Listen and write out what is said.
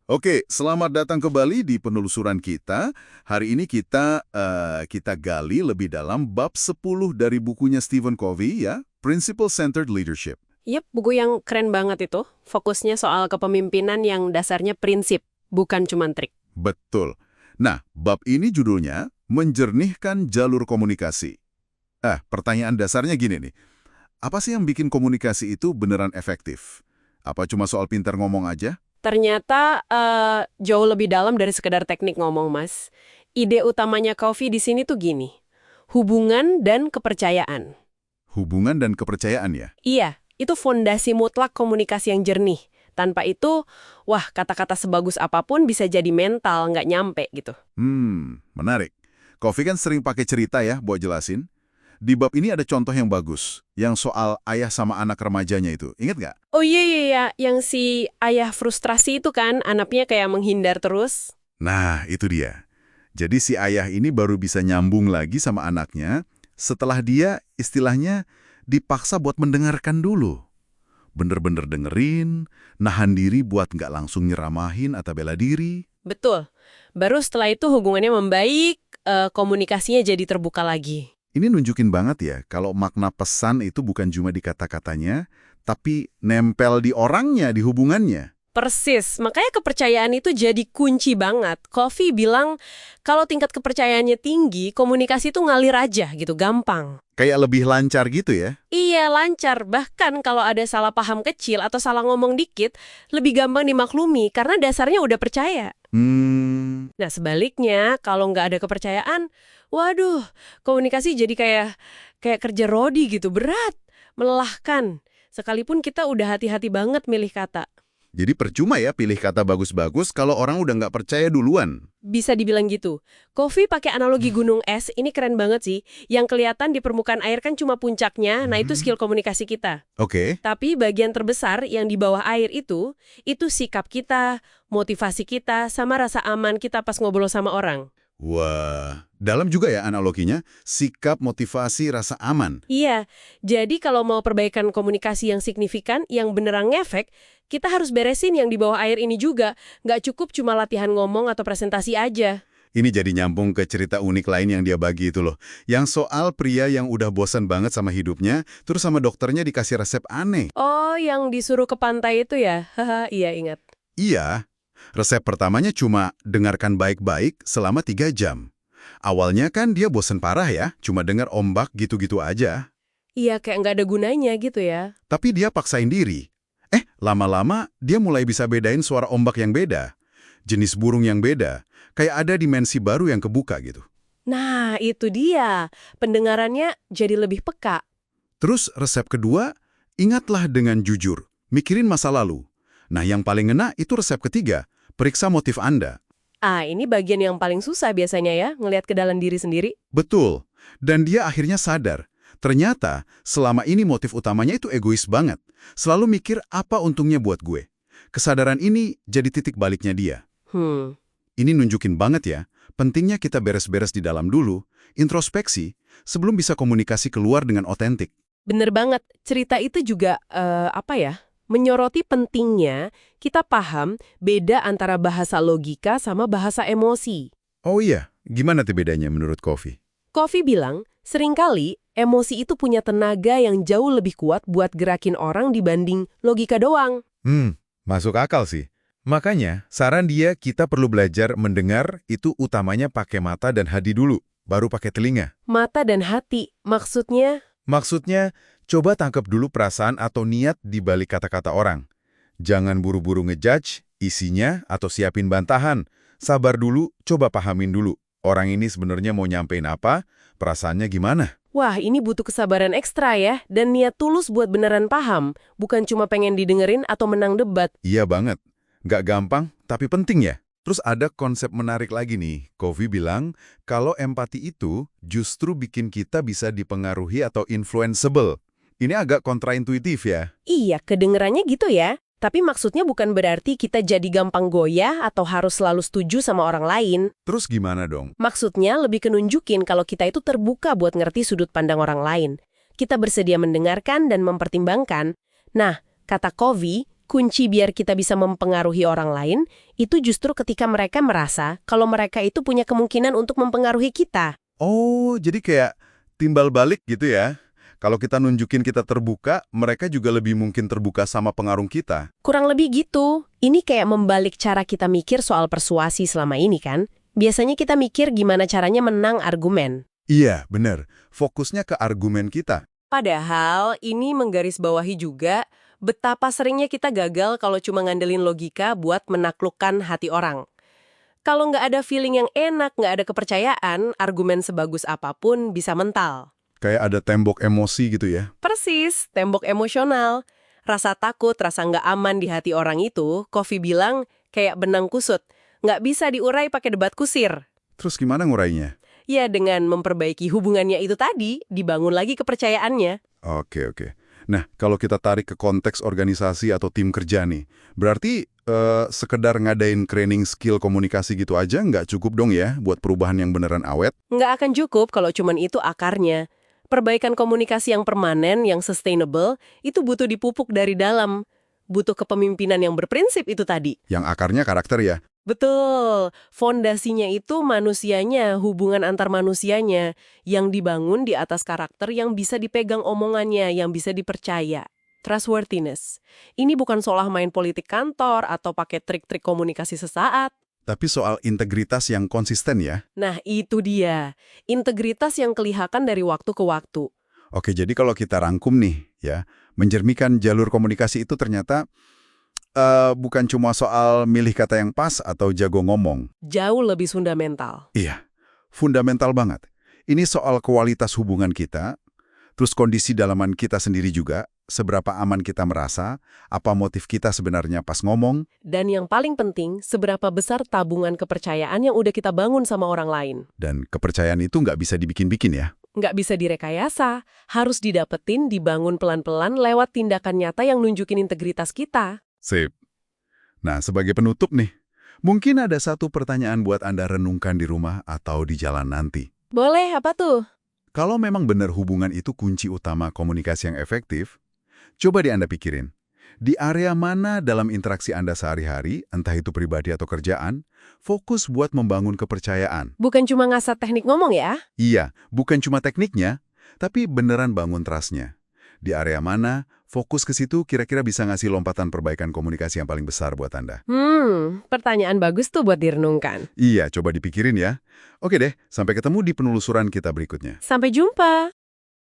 Oke, selamat datang kembali di penelusuran kita. Hari ini kita gali lebih dalam bab 10 dari bukunya Stephen Covey ya, Principle Centered Leadership. Yep, buku yang keren banget itu. Fokusnya soal kepemimpinan yang dasarnya prinsip, bukan cuma trik. Betul. Nah, bab ini judulnya Menjernihkan Jalur Komunikasi. Pertanyaan dasarnya gini nih. Apa sih yang bikin komunikasi itu beneran efektif? Apa cuma soal pintar ngomong aja? Ternyata jauh lebih dalam dari sekedar teknik ngomong, Mas. Ide utamanya Covey di sini tuh gini. Hubungan dan kepercayaan. Hubungan dan kepercayaan ya? Iya, itu fondasi mutlak komunikasi yang jernih. Tanpa itu, wah kata-kata sebagus apapun bisa jadi mental, nggak nyampe gitu. Menarik. Covey kan sering pakai cerita ya buat jelasin. Di bab ini ada contoh yang bagus, yang soal ayah sama anak remajanya itu. Ingat nggak? Oh iya, yang si ayah frustrasi itu kan, anaknya kayak menghindar terus. Nah, itu dia. Jadi si ayah ini baru bisa nyambung lagi sama anaknya setelah dia istilahnya dipaksa buat mendengarkan dulu. Bener-bener dengerin, nahan diri buat nggak langsung nyeramahin atau bela diri. Betul. Baru setelah itu hubungannya membaik, komunikasinya jadi terbuka lagi. Ini nunjukin banget ya, kalau makna pesan itu bukan cuma di kata-katanya, tapi nempel di orangnya, di hubungannya. Persis, makanya kepercayaan itu jadi kunci banget. Covey bilang kalau tingkat kepercayaannya tinggi, komunikasi itu ngalir aja gitu, gampang. Kayak lebih lancar gitu ya. Iya, lancar. Bahkan kalau ada salah paham kecil atau salah ngomong dikit, lebih gampang dimaklumi karena dasarnya udah percaya. Nah, sebaliknya, kalau nggak ada kepercayaan, waduh, komunikasi jadi kayak kerja rodi gitu, berat, melelahkan. Sekalipun kita udah hati-hati banget milih kata. Jadi percuma ya pilih kata bagus-bagus kalau orang udah nggak percaya duluan. Bisa dibilang gitu. Covey pakai analogi gunung es, ini keren banget sih. Yang kelihatan di permukaan air kan cuma puncaknya, nah itu skill komunikasi kita. Oke. Tapi bagian terbesar yang di bawah air itu sikap kita, motivasi kita, sama rasa aman kita pas ngobrol sama orang. Wah, dalam juga ya analoginya, sikap, motivasi, rasa aman. Iya, jadi kalau mau perbaikan komunikasi yang signifikan, yang beneran ngefek, kita harus beresin yang di bawah air ini juga. Nggak cukup cuma latihan ngomong atau presentasi aja. Ini jadi nyambung ke cerita unik lain yang dia bagi itu loh. Yang soal pria yang udah bosan banget sama hidupnya, terus sama dokternya dikasih resep aneh. Oh, yang disuruh ke pantai itu ya? Haha, iya ingat. Iya, resep pertamanya cuma dengarkan baik-baik selama 3 jam. Awalnya kan dia bosan parah ya, cuma dengar ombak gitu-gitu aja. Iya, kayak nggak ada gunanya gitu ya. Tapi dia paksain diri. Lama-lama dia mulai bisa bedain suara ombak yang beda, jenis burung yang beda, kayak ada dimensi baru yang kebuka gitu. Nah, itu dia. Pendengarannya jadi lebih peka. Terus resep kedua, ingatlah dengan jujur, mikirin masa lalu. Nah yang paling ngena itu resep ketiga, periksa motif Anda. Ah, ini bagian yang paling susah biasanya ya, ngelihat ke dalam diri sendiri. Betul, dan dia akhirnya sadar. Ternyata selama ini motif utamanya itu egois banget, selalu mikir apa untungnya buat gue. Kesadaran ini jadi titik baliknya dia. Ini nunjukin banget ya, pentingnya kita beres-beres di dalam dulu, introspeksi, sebelum bisa komunikasi keluar dengan otentik. Bener banget, cerita itu juga, menyoroti pentingnya kita paham beda antara bahasa logika sama bahasa emosi. Oh iya, gimana tuh bedanya menurut Covey? Covey bilang, seringkali emosi itu punya tenaga yang jauh lebih kuat buat gerakin orang dibanding logika doang. Masuk akal sih. Makanya, saran dia kita perlu belajar mendengar itu utamanya pakai mata dan hati dulu, baru pakai telinga. Mata dan hati, maksudnya? Maksudnya, coba tangkap dulu perasaan atau niat di balik kata-kata orang. Jangan buru-buru ngejudge isinya atau siapin bantahan. Sabar dulu, coba pahamin dulu. Orang ini sebenarnya mau nyampein apa, perasaannya gimana? Wah, ini butuh kesabaran ekstra ya, dan niat tulus buat beneran paham, bukan cuma pengen didengerin atau menang debat. Iya banget. Nggak gampang, tapi penting ya. Terus ada konsep menarik lagi nih. Covey bilang, kalau empati itu justru bikin kita bisa dipengaruhi atau influenceable. Ini agak kontraintuitif ya. Iya, kedengerannya gitu ya. Tapi maksudnya bukan berarti kita jadi gampang goyah atau harus selalu setuju sama orang lain. Terus gimana dong? Maksudnya lebih kenunjukin kalau kita itu terbuka buat ngerti sudut pandang orang lain. Kita bersedia mendengarkan dan mempertimbangkan. Nah, kata Covey, Kunci biar kita bisa mempengaruhi orang lain, itu justru ketika mereka merasa kalau mereka itu punya kemungkinan untuk mempengaruhi kita. Oh, jadi kayak timbal balik gitu ya. Kalau kita nunjukin kita terbuka, mereka juga lebih mungkin terbuka sama pengaruh kita. Kurang lebih gitu. Ini kayak membalik cara kita mikir soal persuasi selama ini kan. Biasanya kita mikir gimana caranya menang argumen. Iya, bener. Fokusnya ke argumen kita. Padahal ini menggarisbawahi juga betapa seringnya kita gagal kalau cuma ngandelin logika buat menaklukkan hati orang. Kalau nggak ada feeling yang enak, nggak ada kepercayaan, argumen sebagus apapun bisa mental. Kayak ada tembok emosi gitu ya. Persis, tembok emosional. Rasa takut, rasa nggak aman di hati orang itu, Kofi bilang kayak benang kusut. Nggak bisa diurai pakai debat kusir. Terus gimana ngurainya? Ya dengan memperbaiki hubungannya itu tadi, dibangun lagi kepercayaannya. Oke. Nah, kalau kita tarik ke konteks organisasi atau tim kerja nih, berarti sekedar ngadain training skill komunikasi gitu aja nggak cukup dong ya buat perubahan yang beneran awet? Nggak akan cukup kalau cuman itu akarnya. Perbaikan komunikasi yang permanen, yang sustainable, itu butuh dipupuk dari dalam. Butuh kepemimpinan yang berprinsip itu tadi. Yang akarnya karakter ya? Betul. Fondasinya itu manusianya, hubungan antar manusianya, yang dibangun di atas karakter yang bisa dipegang omongannya, yang bisa dipercaya. Trustworthiness. Ini bukan soal main politik kantor atau pakai trik-trik komunikasi sesaat. Tapi soal integritas yang konsisten ya? Nah, itu dia. Integritas yang kelihatan dari waktu ke waktu. Oke, jadi kalau kita rangkum nih, ya, menjermikan jalur komunikasi itu ternyata bukan cuma soal milih kata yang pas atau jago ngomong. Jauh lebih fundamental. Iya, fundamental banget. Ini soal kualitas hubungan kita, terus kondisi dalaman kita sendiri juga, seberapa aman kita merasa, apa motif kita sebenarnya pas ngomong. Dan yang paling penting, seberapa besar tabungan kepercayaan yang udah kita bangun sama orang lain. Dan kepercayaan itu nggak bisa dibikin-bikin ya. Nggak bisa direkayasa, harus didapetin, dibangun pelan-pelan lewat tindakan nyata yang nunjukin integritas kita. Sip. Nah, sebagai penutup nih, mungkin ada satu pertanyaan buat Anda renungkan di rumah atau di jalan nanti. Boleh, apa tuh? Kalau memang benar hubungan itu kunci utama komunikasi yang efektif, coba Anda pikirin. Di area mana dalam interaksi Anda sehari-hari, entah itu pribadi atau kerjaan, fokus buat membangun kepercayaan. Bukan cuma ngasah teknik ngomong ya? Iya, bukan cuma tekniknya, tapi beneran bangun trust-nya. Di area mana, fokus ke situ kira-kira bisa ngasih lompatan perbaikan komunikasi yang paling besar buat Anda. Pertanyaan bagus tuh buat direnungkan. Iya, coba dipikirin ya. Oke deh, sampai ketemu di penelusuran kita berikutnya. Sampai jumpa!